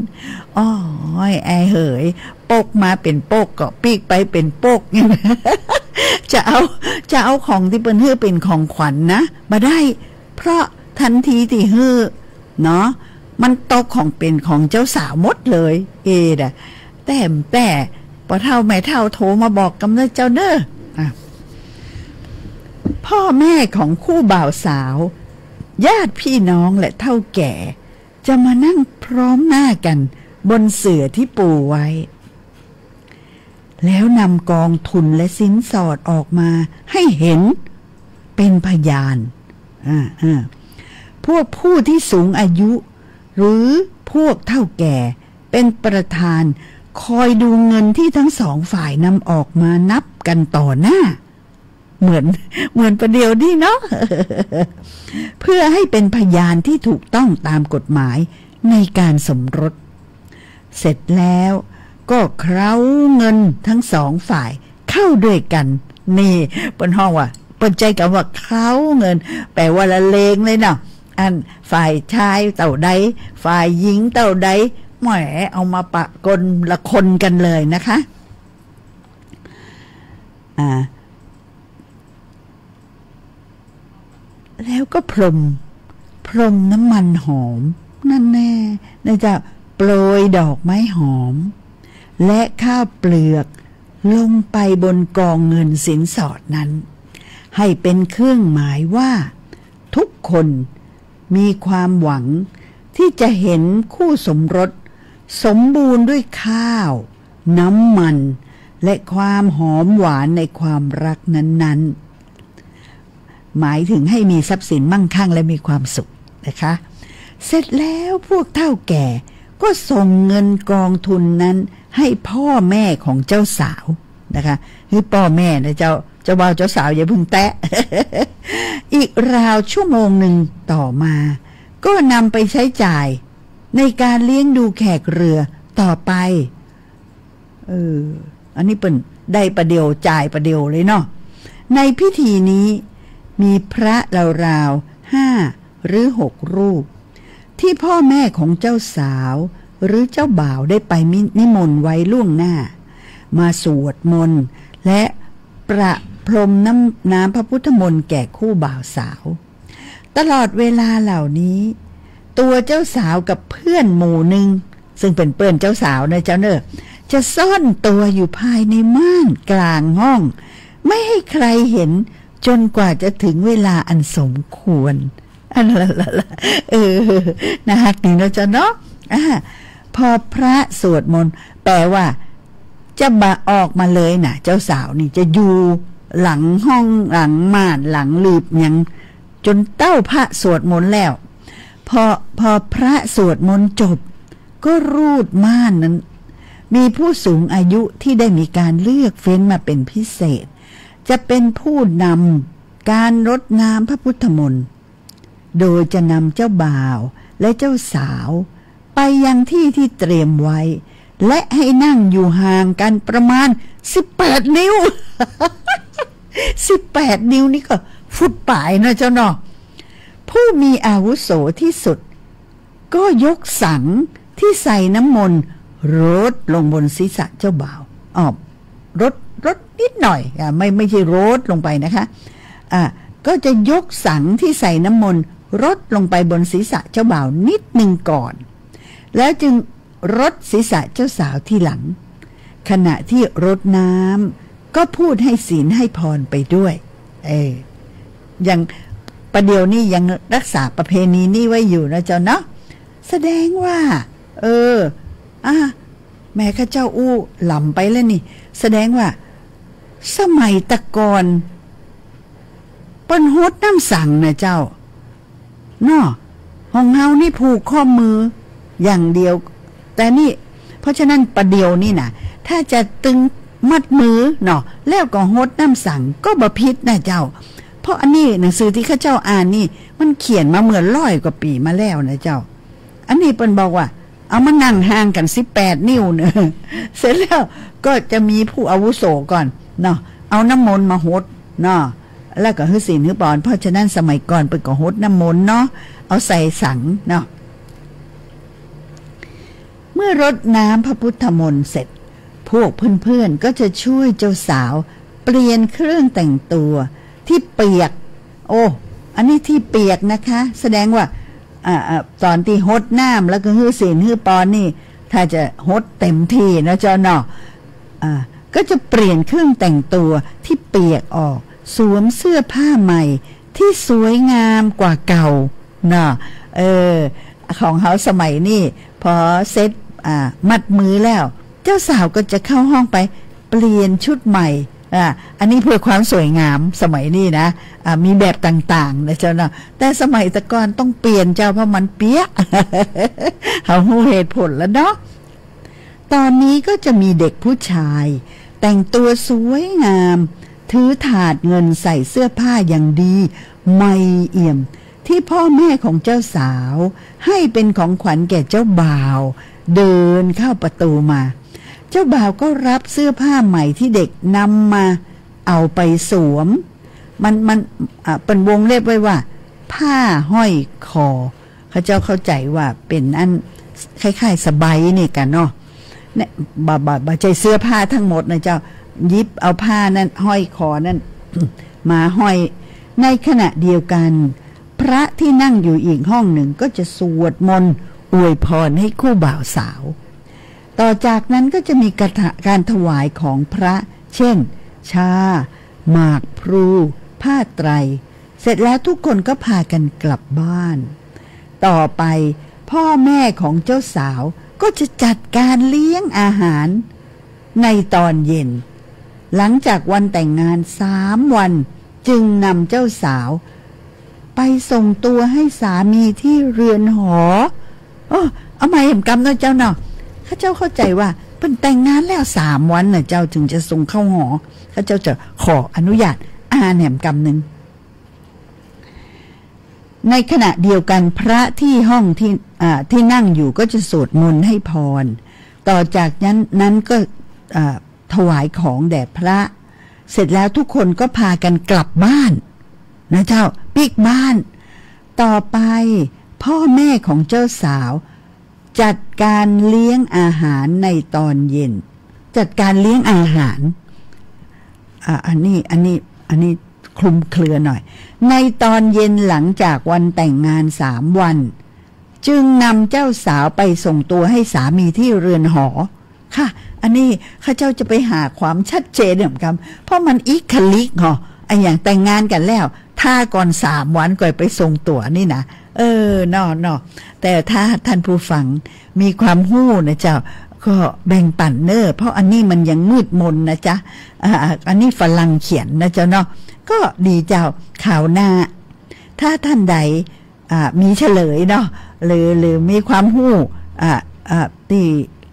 อ้อยไอเหยปกมาเป็นโปกก็ปีกไปเป็นโปกเนี่ย จะเอาของที่เป็นฮื้อเป็นของขวัญ นะมาได้เพราะทันทีที่ฮื้อเนาะมันตกของเป็นของเจ้าสาวหมดเลยแต่พอเท่าแม่เท่าโทรมาบอกกำเนิดเจ้าเด้อพ่อแม่ของคู่บ่าวสาวญาติพี่น้องและเฒ่าแก่จะมานั่งพร้อมหน้ากันบนเสื่อที่ปูไว้แล้วนำกองทุนและสินสอดออกมาให้เห็นเป็นพยานพวกผู้ที่สูงอายุหรือพวกเฒ่าแก่เป็นประธานคอยดูเงินที่ทั้งสองฝ่ายนำออกมานับกันต่อหน้าเหมือนประเดี๋ยวนี้เนาะ เพื่อให้เป็นพยานที่ถูกต้องตามกฎหมายในการสมรสเสร็จแล้วก็เคล้าเงินทั้งสองฝ่ายเข้าด้วยกันนี่บนห้องว่าเปิดใจกับว่าเคล้าเงินแปลว่าละเลงเลยเนาะอันฝ่ายชายเต่าใดฝ่ายหญิงเต่าใดแหมเอามาปะกลละคนกันเลยนะคะแล้วก็พรมน้ำมันหอมนั่นแน่นะจ๊ะโปรยดอกไม้หอมและข้าวเปลือก ลงไปบนกองเงินสินสอดนั้นให้เป็นเครื่องหมายว่าทุกคนมีความหวังที่จะเห็นคู่สมรสสมบูรณ์ด้วยข้าวน้ำมันและความหอมหวานในความรักนั้นๆหมายถึงให้มีทรัพย์สินมั่งคั่งและมีความสุขนะคะเสร็จแล้วพวกเฒ่าแก่ก็ส่งเงินกองทุนนั้นให้พ่อแม่ของเจ้าสาวนะคะคือพ่อแม่นะเจ้าบ่าวเจ้าสาวอย่าเพิ่งแตะ อีกราวชั่วโมงหนึ่งต่อมาก็นำไปใช้จ่ายในการเลี้ยงดูแขกเรือต่อไปอันนี้เป็นได้ประเดียวจ่ายประเดียวเลยเนาะในพิธีนี้มีพระราวๆ5 หรือ 6 รูปที่พ่อแม่ของเจ้าสาวหรือเจ้าบ่าวได้ไปนิมนต์ไว้ล่วงหน้ามาสวดมนต์และประพรมน้ำพระพุทธมนต์แก่คู่บ่าวสาวตลอดเวลาเหล่านี้ตัวเจ้าสาวกับเพื่อนหมู่หนึ่งซึ่งเป็นเพื่อนเจ้าสาวนะเจ้าเนอะจะซ่อนตัวอยู่ภายในม่านกลางห้องไม่ให้ใครเห็นจนกว่าจะถึงเวลาอันสมควรอันละนะฮักนี่นะเจ้าเนาะพอพระสวดมนต์แปลว่าจะมาออกมาเลยนะเจ้าสาวนี่จะอยู่หลังห้องหลังม่านหลังลืบยังจนเต้าพระสวดมนต์แล้วพอพระสวดมนต์จบก็รูดม่านนั้นมีผู้สูงอายุที่ได้มีการเลือกเฟ้นมาเป็นพิเศษจะเป็นผู้นำการรดน้ำพระพุทธมนต์โดยจะนำเจ้าบ่าวและเจ้าสาวไปยังที่ที่เตรียมไว้และให้นั่งอยู่ห่างกันประมาณ18 นิ้ว 18 นิ้วนี่ก็ฟุตป่ายนะเจ้าเนาะผู้มีอาวุโสที่สุดก็ยกสังที่ใส่น้ำมนต์รดลงบนศีรษะเจ้าบ่าวรดนิดหน่อยไม่ใช่รดลงไปนะคะก็จะยกสังที่ใส่น้ำมนต์รดลงไปบนศีรษะเจ้าบ่าวนิดหนึ่งก่อนแล้วจึงรดศีรษะเจ้าสาวที่หลังขณะที่รดน้ำก็พูดให้ศีลให้พรไปด้วยยังประเดี๋ยวนี้ยังรักษาประเพณีนี้ไว้อยู่นะเจ้าเนาะแสดงว่าแม่ข้าเจ้าอู้หล่ำไปแล้วนี่แสดงว่าสมัยตะกอนเปิ้นโฮดน้ำสั่งนะเจ้าเนาะของเฮานี่ผูกข้อมืออย่างเดียวแต่นี่เพราะฉะนั้นประเดี๋ยวนี่นะถ้าจะตึงมัดมือเนาะแล้วก็โฮดน้ำสั่งก็บ่ผิดนะเจ้าเพราะอันนี้หนังสือที่ข้าเจ้าอ่านนี่มันเขียนมาเมื่อ100 กว่าปีมาแล้วนะเจ้าอันนี้เปิ้นบอกว่าเอามานั่งห่างกัน18 นิ้วเนอะเสร็จแล้วก็จะมีผู้อาวุโสก่อนเนาะเอาน้ำมนต์มาโฮดเนาะแล้วก็ฮือศีลฮือปอนเพราะฉะนั้นสมัยก่อนเปิ้นก็โฮดน้ำมนต์เนาะเอาใส่สังเนาะเมื่อรดน้ำพระพุทธมนต์เสร็จพวกเพื่อนๆก็จะช่วยเจ้าสาวเปลี่ยนเครื่องแต่งตัวที่เปียกอันนี้ที่เปียกนะคะแสดงว่าตอนที่ฮดน้ำแล้วก็ฮือศีลฮือปอนนี่ถ้าจะฮดเต็มที่นะเจ้าเนาะก็จะเปลี่ยนเครื่องแต่งตัวที่เปียกออกสวมเสื้อผ้าใหม่ที่สวยงามกว่าเก่าเนาะของเขาสมัยนี้พอเซ็ตมัดมือแล้วเจ้าสาวก็จะเข้าห้องไปเปลี่ยนชุดใหม่อันนี้เพื่อความสวยงามสมัยนี้นะมีแบบต่างๆนะเจ้าเนาะแต่สมัยตะก่อนต้องเปลี่ยนเจ้าเพราะมันเปียก เขาหูเหตุผลแล้วเนาะตอนนี้ก็จะมีเด็กผู้ชายแต่งตัวสวยงามถือถาดเงินใส่เสื้อผ้าอย่างดีไม่เอี่ยมที่พ่อแม่ของเจ้าสาวให้เป็นของขวัญแก่เจ้าบ่าวเดินเข้าประตูมาเจ้าบ่าวก็รับเสื้อผ้าใหม่ที่เด็กนำมาเอาไปสวมมันเป็นวงเล็บไว้ว่าผ้าห้อยคอเขาเจ้าเข้าใจว่าเป็นอันคล้ายๆสบายนี่กันเนาะเนี่ยบ่ใจเสื้อผ้าทั้งหมดนะเจ้ายิบเอาผ้านั้นห้อยคอนั้น มาห้อยในขณะเดียวกันพระที่นั่งอยู่อีกห้องหนึ่งก็จะสวดมนต์อวยพรให้คู่บ่าวสาว ต่อจากนั้นก็จะมีการถวายของพระเช่นชาหมากพลูผ้าไตรเสร็จแล้วทุกคนก็พากันกลับบ้านต่อไปพ่อแม่ของเจ้าสาวก็จะจัดการเลี้ยงอาหารในตอนเย็นหลังจากวันแต่งงาน3 วันจึงนำเจ้าสาวไปส่งตัวให้สามีที่เรือนหอเอามาเห็นกรรมนะเจ้าเนาะข้าเจ้าเข้าใจว่าเป็นแต่งงานแล้ว3 วันน่ะเจ้าถึงจะส่งเข้าหอข้าเจ้าจะขออนุญาตแหนมกรรมหนึ่งในขณะเดียวกันพระที่ห้องที่นั่งอยู่ก็จะสวดมนต์ให้พรต่อจากนั้นก็ถวายของแด่พระเสร็จแล้วทุกคนก็พากันกลับบ้านนะเจ้าปิกบ้านต่อไปพ่อแม่ของเจ้าสาวจัดการเลี้ยงอาหารในตอนเย็นจัดการเลี้ยงอาหารอันนี้คลุมเครือหน่อยในตอนเย็นหลังจากวันแต่งงาน3 วันจึงนำเจ้าสาวไปส่งตัวให้สามีที่เรือนหอค่ะอันนี้ข้าเจ้าจะไปหาความชัดเจนเหมือนกันเพราะมันอิคลิกอย่างแต่งงานกันแล้วถ้าก่อน3 วันก่อนไปส่งตัวนี่นะเนาะแต่ถ้าท่านผู้ฟังมีความหู้นะเจ้าก็แบ่งปันเพราะอันนี้มันยังมืดมนนะจ๊ะอันนี้ฝรั่งเขียนนะเจ้าเนาะก็ดีเจ้าข่าวหน้าถ้าท่านใดมีเฉลยเนาะหรือมีความหู้ที่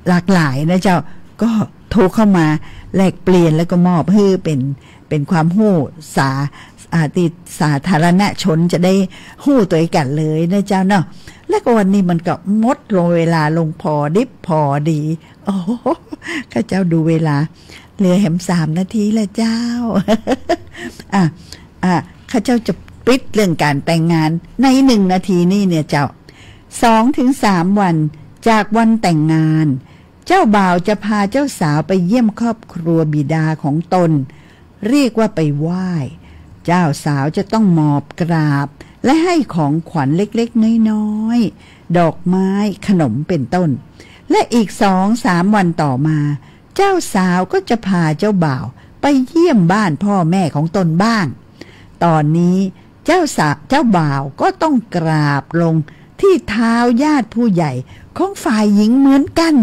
หลากหลายนะเจ้าก็โทรเข้ามาแลกเปลี่ยนแล้วก็มอบให้เป็นความหู้สาธารณชนจะได้หู้ตัวกันเลยนะเจ้าเนาะและก็วันนี้มันก็มดลงเวลาลงพอดิบพอดีข้าเจ้าดูเวลาเหลือแหม3 นาทีแล้วเจ้าข้าเจ้าจะปิดเรื่องการแต่งงานใน1 นาทีนี่เนี่ยเจ้า2 ถึง 3 วันจากวันแต่งงานเจ้าบ่าวจะพาเจ้าสาวไปเยี่ยมครอบครัวบิดาของตนเรียกว่าไปไหว้เจ้าสาวจะต้องมอบกราบและให้ของขวัญเล็กๆน้อยๆดอกไม้ขนมเป็นต้นและอีก2-3 วันต่อมาเจ้าสาวก็จะพาเจ้าบ่าวไปเยี่ยมบ้านพ่อแม่ของตนบ้างตอนนี้เจ้าบ่าวก็ต้องกราบลงที่เท้าญาติผู้ใหญ่ของฝ่ายหญิงเหมือนกัน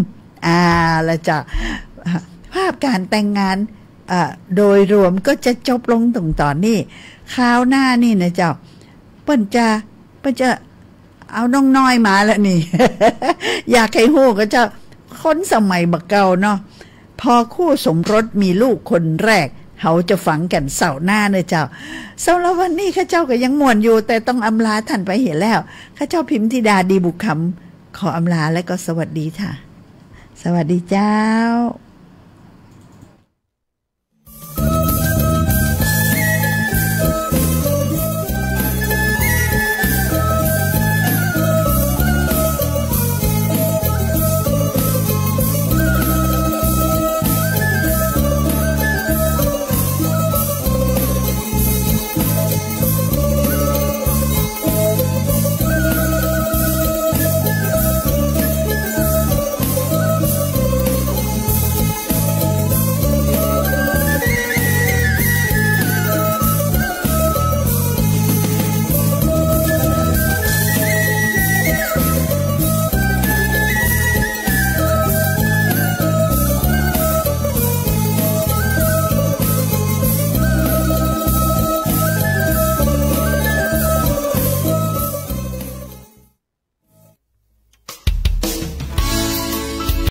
แล้วจะภาพการแต่งงานโดยรวมก็จะจบลงตรงตอนนี้คราวหน้านี่นะเจ้าเปิ้นจะเอาน้องน้อยมาแล้วนี่ อยากให้ฮู้ก็จะคนสมัยบักเก่าเนาะพอคู่สมรสมีลูกคนแรกเขาจะฝังกันเสาร์หน้าเนอะเจ้าสำหรับวันนี้ข้าเจ้าก็ยังม่วนอยู่แต่ต้องอำลาท่านไปเห็นแล้วข้าเจ้าพิมธิดาดีบุกคำขออำลาและก็สวัสดีค่ะสวัสดีเจ้า